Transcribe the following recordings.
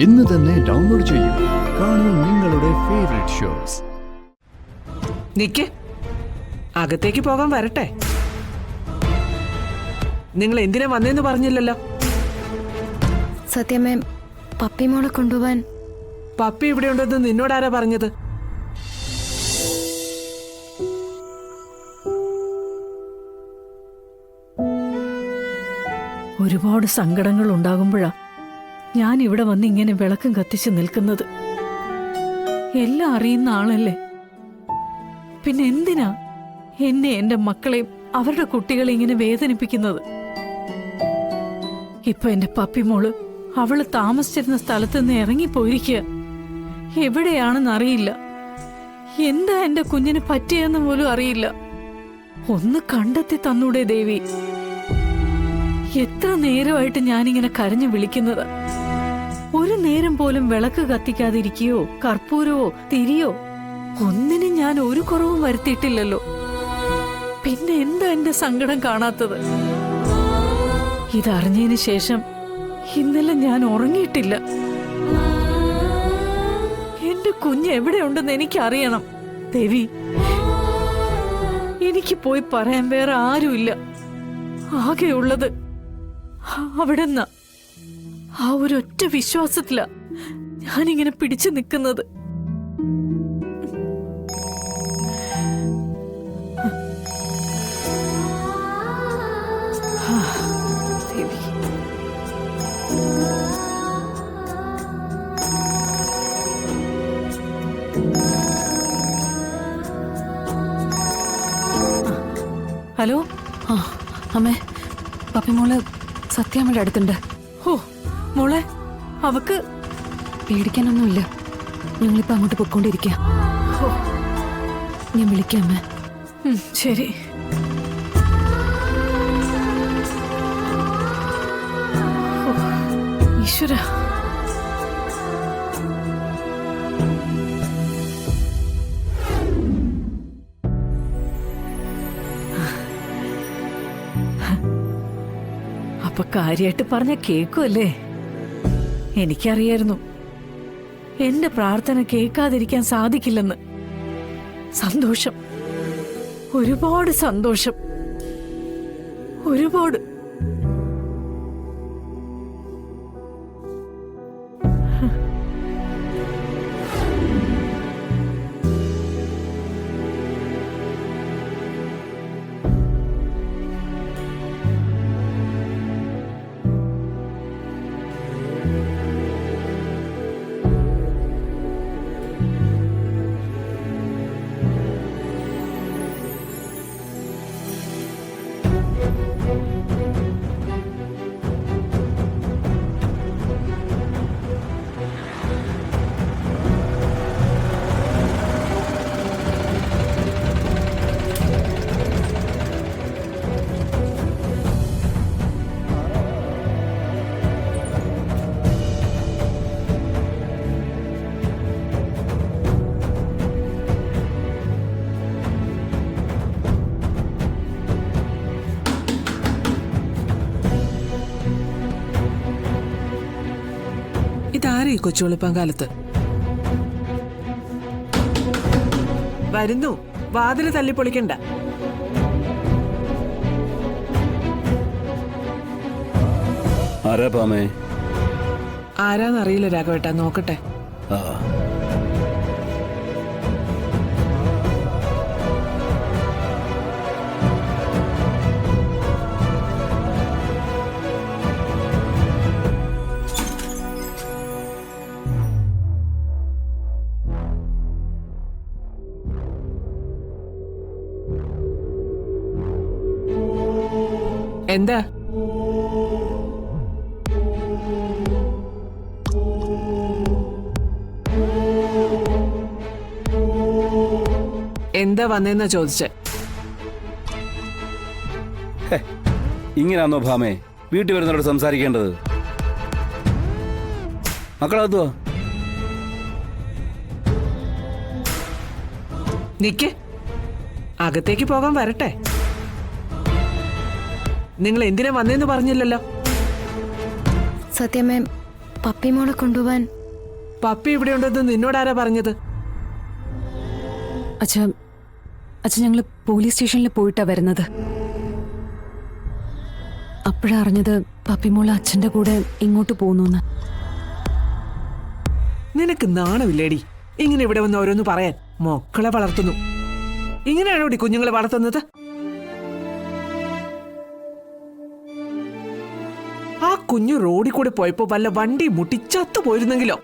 ഇന്ന് തന്നെ ഡൗൺലോഡ് ചെയ്യൂ. കാണൂ നിങ്ങളുടെ ഫേവറേറ്റ് ഷോസ്. നിക്ക്, അകത്തേക്ക് പോകാൻ വരട്ടെ. നിങ്ങൾ എന്തിനാ വന്നേന്ന് പറഞ്ഞില്ലല്ലോ. സത്യമേ, പപ്പി മോളെ കൊണ്ടുപോവാൻ. പപ്പി ഇവിടെ ഉണ്ടെന്ന് നിന്നോടാരാ പറഞ്ഞത്? ഒരുപാട് സങ്കടങ്ങൾ ഉണ്ടാകുമ്പോഴാ ഞാൻ ഇവിടെ വന്ന് ഇങ്ങനെ വിളക്കും കത്തിച്ച് നിൽക്കുന്നത്. എല്ലാം അറിയുന്ന ആളല്ലേ, പിന്നെ എന്തിനാ എന്നെ എന്റെ മക്കളെയും അവരുടെ കുട്ടികളെ ഇങ്ങനെ വേദനിപ്പിക്കുന്നത്? ഇപ്പൊ എന്റെ പപ്പിമോള് അവള് താമസിച്ചിരുന്ന സ്ഥലത്ത് നിന്ന് ഇറങ്ങിപ്പോയിരിക്കുക. എവിടെയാണെന്ന് അറിയില്ല. എന്താ എന്റെ കുഞ്ഞിന് പറ്റിയെന്ന് പോലും അറിയില്ല. ഒന്ന് കണ്ടെത്തി തന്നൂടെ ദേവി? എത്ര നേരമായിട്ട് ഞാനിങ്ങനെ കരഞ്ഞു വിളിക്കുന്നത്. ഒരു നേരം പോലും വിളക്ക് കത്തിക്കാതിരിക്കുകയോ കർപ്പൂരവോ തിരിയോ ഒന്നിനും ഞാൻ ഒരു കുറവും വരുത്തിയിട്ടില്ലല്ലോ. പിന്നെ എന്താ എന്റെ സങ്കടം കാണാത്തത്? ഇതറിഞ്ഞതിന് ശേഷം ഇന്നലെ ഞാൻ ഉറങ്ങിയിട്ടില്ല. എന്റെ കുഞ്ഞ് എവിടെയുണ്ടെന്ന് എനിക്കറിയണം ദേവി. എനിക്ക് പോയി പറയാൻ വേറെ ആരുമില്ല. ആകെയുള്ളത് അവിടെന്ന ആ ഒരൊറ്റ വിശ്വാസത്തിലാ ഞാനിങ്ങനെ പിടിച്ചു നിൽക്കുന്നത്. ഹലോ. ആ അമ്മേ, പപ്പി മോള് സത്യാമ്മയുടെ അടുത്തുണ്ട്. ഓ മോളെ, അവക്ക് പേടിക്കാനൊന്നുമില്ല. ഞങ്ങളിപ്പോ അങ്ങോട്ട് പൊയ്ക്കൊണ്ടിരിക്കുക. ഞാൻ വിളിക്കാം അമ്മേ. ശരി. ഈശ്വര, അപ്പൊ കാര്യമായിട്ട് പറഞ്ഞ കേക്കുമല്ലേ? എനിക്കറിയായിരുന്നു എന്റെ പ്രാർത്ഥന കേൾക്കാതിരിക്കാൻ സാധിക്കില്ലെന്ന്. സന്തോഷം, ഒരുപാട് സന്തോഷം, ഒരുപാട്. ഇതാരേ കൊച്ചുവെളുപ്പം കാലത്ത് വരുന്നു? വാതില് തല്ലിപ്പൊളിക്കണ്ട. ആരാന്നറിയില്ല രാഘവേട്ടാ, നോക്കട്ടെ. എന്താ? എന്താ വന്നെന്നാ ചോദിച്ചേ? ഇങ്ങനാന്നോ ഭാമേ വീട്ടിൽ വരുന്നവരോട് സംസാരിക്കേണ്ടത്? മക്കളെത്തുവാ? നിക്ക്, അകത്തേക്ക് പോകാൻ വരട്ടെ. നിങ്ങൾ എന്തിനാ വന്നേന്ന് പറഞ്ഞില്ലല്ലോ. സത്യമേ, പപ്പി മോളെ കൊണ്ടുപോവാൻ പപ്പി ഇവിടെ ഉണ്ടെന്ന് നിന്നോടാരാ പറഞ്ഞത്? അച്ഛ ഞങ്ങള് പോലീസ് സ്റ്റേഷനിൽ പോയിട്ടാ വരുന്നത്. അപ്പോഴാ അറിഞ്ഞത് പപ്പിമോള് അച്ഛന്റെ കൂടെ ഇങ്ങോട്ട് പോകുന്നു. നിനക്ക് നാണമില്ലേടി ഇങ്ങനെ ഇവിടെ വന്ന് ഓരോന്ന് പറയാൻ? മക്കളെ വളർത്തുന്നു, ഇങ്ങനെയാണോ കുഞ്ഞുങ്ങളെ വളർത്തുന്നത്? ആ കുഞ്ഞു റോഡിൽ കൂടെ പോയപ്പോ വല്ല വണ്ടി മുട്ടി ചത്തു പോയിരുന്നെങ്കിലോ?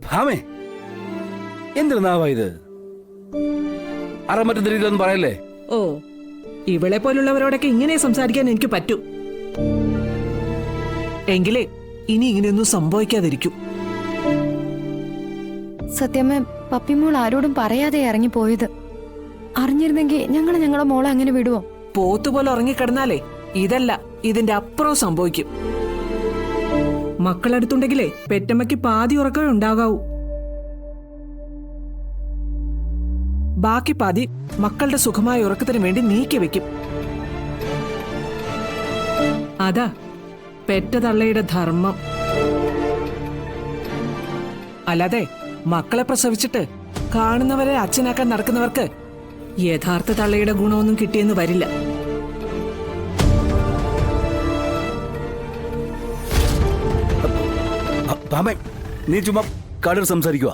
ഭാമേ, എന്തൊരു നാവാ ഇത്? അറ മറ്റൊരു രീതിയിലൊന്നും പറയല്ലേ. ഓ, ഇവളെ പോലുള്ളവരോടൊക്കെ ഇങ്ങനെ സംസാരിക്കാൻ എനിക്ക് പറ്റൂ. എങ്കിലേ ഇനി ഇങ്ങനെയൊന്നും സംഭവിക്കാതിരിക്കും. സത്യമ്മ, പപ്പി മോൾ ആരോടും പറയാതെ ഇറങ്ങി പോയത്. അറിഞ്ഞിരുന്നെങ്കിൽ ഞങ്ങളെ മോളെ അങ്ങനെ വിടുവോ? പോത്തുപോലെ ഉറങ്ങിക്കിടന്നാലേ ഇതല്ല ഇതിന്റെ അപ്പുറം സംഭവിക്കും. മക്കളടുത്തുണ്ടെങ്കിലേ പെറ്റമ്മയ്ക്ക് പാതി ഉറക്കമേ ഉണ്ടാകാവൂ. ബാക്കി പാതി മക്കളുടെ സുഖമായ ഉറക്കത്തിന് വേണ്ടി നീക്കി വെക്കും. അതാ പെറ്റ തള്ളയുടെ ധർമ്മം. അല്ലാതെ മക്കളെ പ്രസവിച്ചിട്ട് കാണുന്നവരെ അച്ഛനാക്കാൻ നടക്കുന്നവർക്ക് യഥാർത്ഥ തള്ളയുടെ ഗുണമൊന്നും കിട്ടിയെന്ന് വരില്ല. ഭാമേ, നീ ചുമ്മാ കാടർ സംസാരിക്കുക.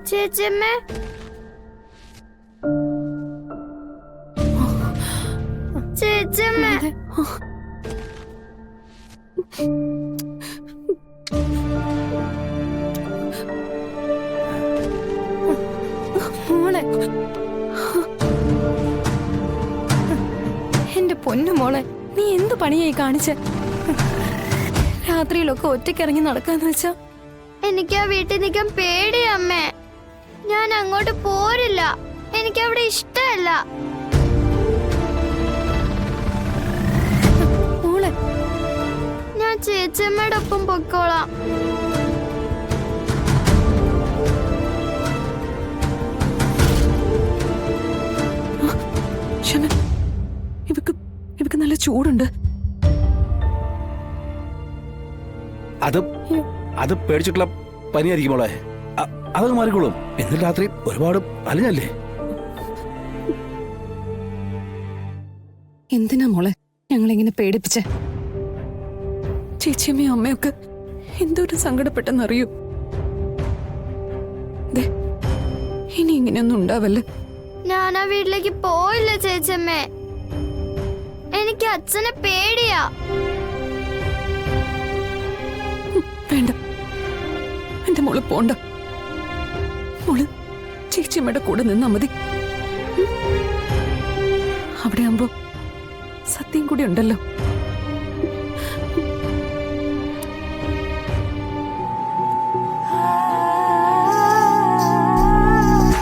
ചേച്ചമ്മ, ചേച്ചമ്മ, മോളെ, എന്റെ പൊന്നു മോളെ, നീ എന്ത് പണിയായി കാണിച്ചേ? രാത്രിയിലൊക്കെ ഒറ്റയ്ക്കിറങ്ങി നടക്കാന്ന് വെച്ചാ? എനിക്ക് ആ വീട്ടിൽ നിൽക്കാൻ പേടിയമ്മേ. ഞാൻ അങ്ങോട്ട് പോരില്ല, എനിക്ക് അവിടെ ഇഷ്ടമല്ല. മോളെ, ഞാൻ ചേച്ചമ്മയുടെ ഒപ്പം പൊക്കോളാം. ഇവക്ക് നല്ല ചൂടുണ്ട്. അത് പേടിച്ചിട്ടുള്ള പനിയായിരിക്കും മോളെ. അതൊക്കെ മാറിക്കോളും. എന്നിട്ട് രാത്രി ഒരുപാട് അലഞ്ഞല്ലേ. എന്തിനാ മോളെ ഞങ്ങളിങ്ങനെ പേടിപ്പിച്ചേ? ചേച്ചിയമ്മയും അമ്മയൊക്കെ എന്തോരം സങ്കടപ്പെട്ടെന്നറിയൂ. ഇനി ഇങ്ങനെയൊന്നും ഉണ്ടാവല്ലേ. ഞാൻ ആ വീട്ടിലേക്ക് പോയില്ല ചേച്ചമ്മേ. എനിക്ക് അച്ഛനെ പേടിയാ. വേണ്ട, എന്റെ മോള് പോണ്ട. മോള് ചേച്ചിയമ്മയുടെ കൂടെ നിന്നാ മതി. അവിടെ ആവുമ്പോ സത്യം കൂടി ഉണ്ടല്ലോ.